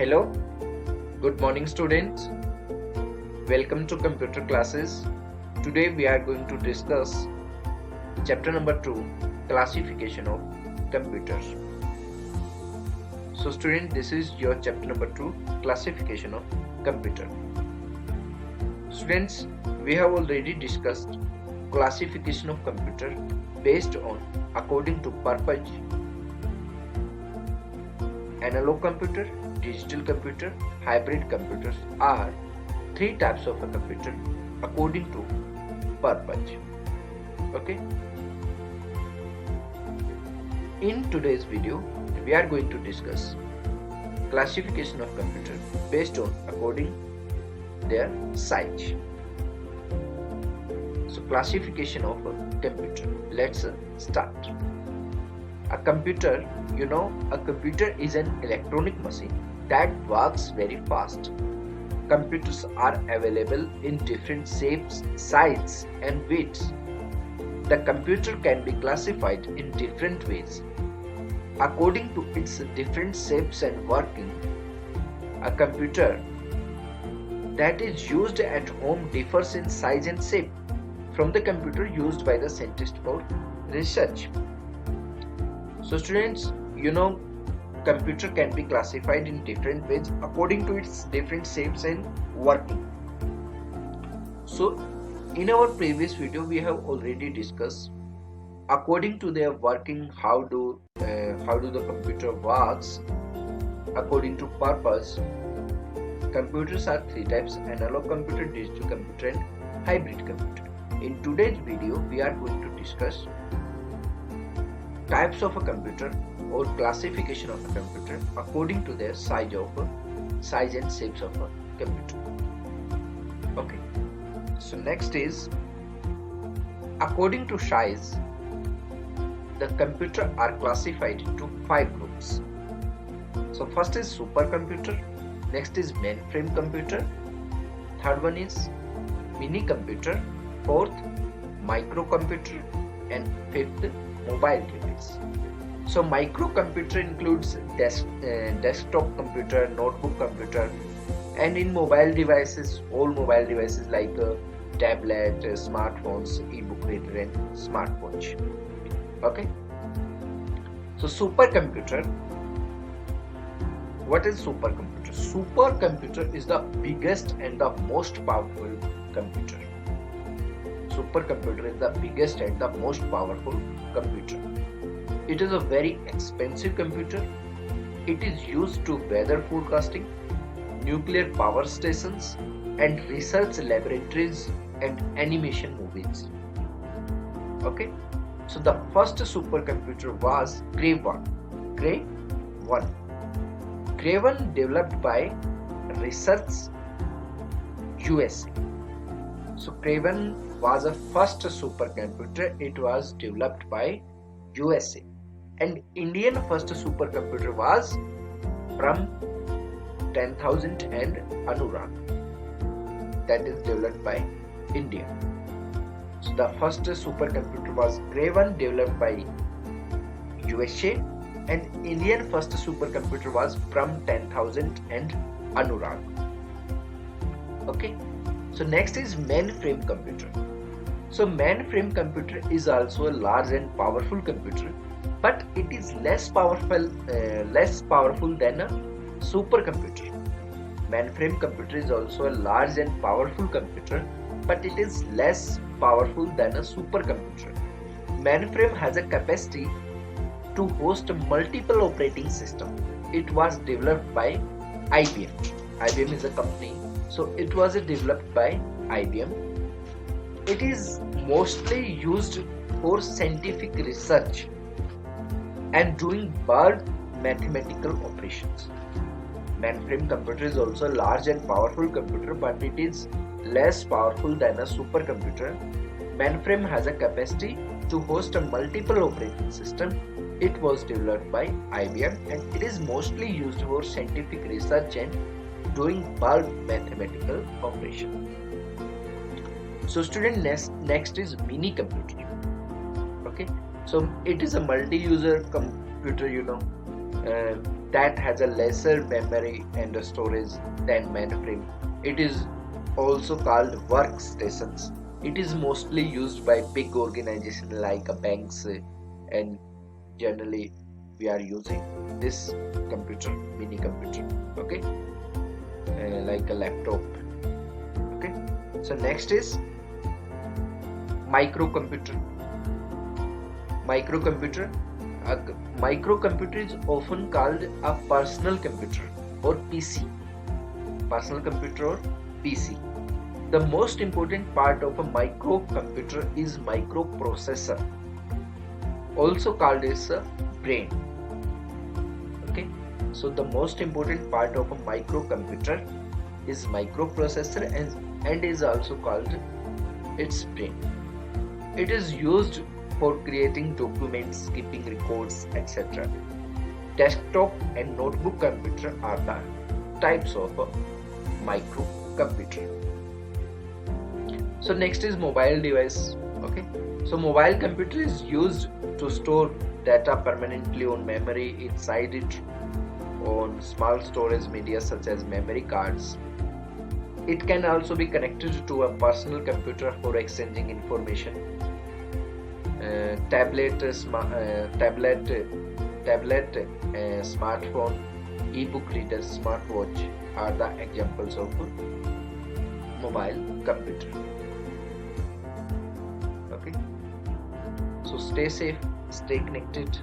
Hello, good morning students. Welcome to computer classes. Today we are going to discuss chapter number 2, classification of computers. So student, this is your chapter number 2, classification of computer. Students, we have already discussed classification of computer based on according to purpose: analog computer, digital computer, hybrid computers are three types of a computer according to purpose. Okay. In today's video, we are going to discuss classification of computer based on according their size. So classification of a computer. Let's start. A computer, a computer is an electronic machine that works very fast. Computers are available in different shapes, sizes, and weights. The computer can be classified in different ways. According to its different shapes and working, a computer that is used at home differs in size and shape from the computer used by the scientist for research. So students, computer can be classified in different ways according to its different shapes and working. So in our previous video we have already discussed according to their working how do the computer works according to purpose. Computers are three types: analog computer, digital computer, and hybrid computer. In today's video we are going to discuss types of a computer or classification of a computer according to their size and shapes of a computer. Okay, so next is according to size. The computer are classified into 5 groups. So first is supercomputer, next is mainframe computer, third one is mini computer, fourth microcomputer, and fifth mobile device. So microcomputer includes desktop computer, notebook computer, and in mobile devices, all mobile devices like tablet, smartphones, e-book reader, and smartwatch. Okay. So supercomputer. What is supercomputer? Supercomputer is the biggest and the most powerful computer. Supercomputer is the biggest and the most powerful computer. It is a very expensive computer. It is used to weather forecasting, nuclear power stations, and research laboratories and animation movies. Okay, so the first supercomputer was Cray 1. Cray 1 developed by Research USA. So Cray 1 was the first supercomputer. It was developed by USA, and Indian first supercomputer was from 10,000 and Anurag, that is developed by India. So the first supercomputer was Cray 1 developed by USA, and Indian first supercomputer was from 10,000 and Anurag. Okay. So next is mainframe computer. So mainframe computer is also a large and powerful computer, but it is less powerful than a supercomputer. Mainframe computer is also a large and powerful computer, but it is less powerful than a supercomputer. Mainframe has a capacity to host multiple operating systems. It was developed by IBM. IBM is a company. So it was developed by IBM. It is mostly used for scientific research and doing bulk mathematical operations. Mainframe computer is also a large and powerful computer, but it is less powerful than a supercomputer. Mainframe has a capacity to host a multiple operating system. It was developed by IBM, and it is mostly used for scientific research and doing bulk mathematical operation. So student, next is mini computer. Okay, so it is a multi-user computer. that has a lesser memory and storage than mainframe. It is also called workstations. It is mostly used by big organizations like banks, and generally we are using this computer, mini computer, okay, like a laptop. Okay, so next is microcomputer. Microcomputer. A microcomputer is often called a personal computer or PC. Personal computer or PC. The most important part of a microcomputer is microprocessor, also called as a brain. Okay, so the most important part of a microcomputer is microprocessor and is also called its brain. It is used for creating documents, keeping records, etc. Desktop and notebook computer are the types of a microcomputer. So next is mobile device. Okay, so mobile computer is used to store data permanently on memory inside it, on small storage media such as memory cards. It can also be connected to a personal computer for exchanging information. Tablet, smartphone, e-book reader, smartwatch are the examples of mobile computer. Okay, so stay safe, stay connected.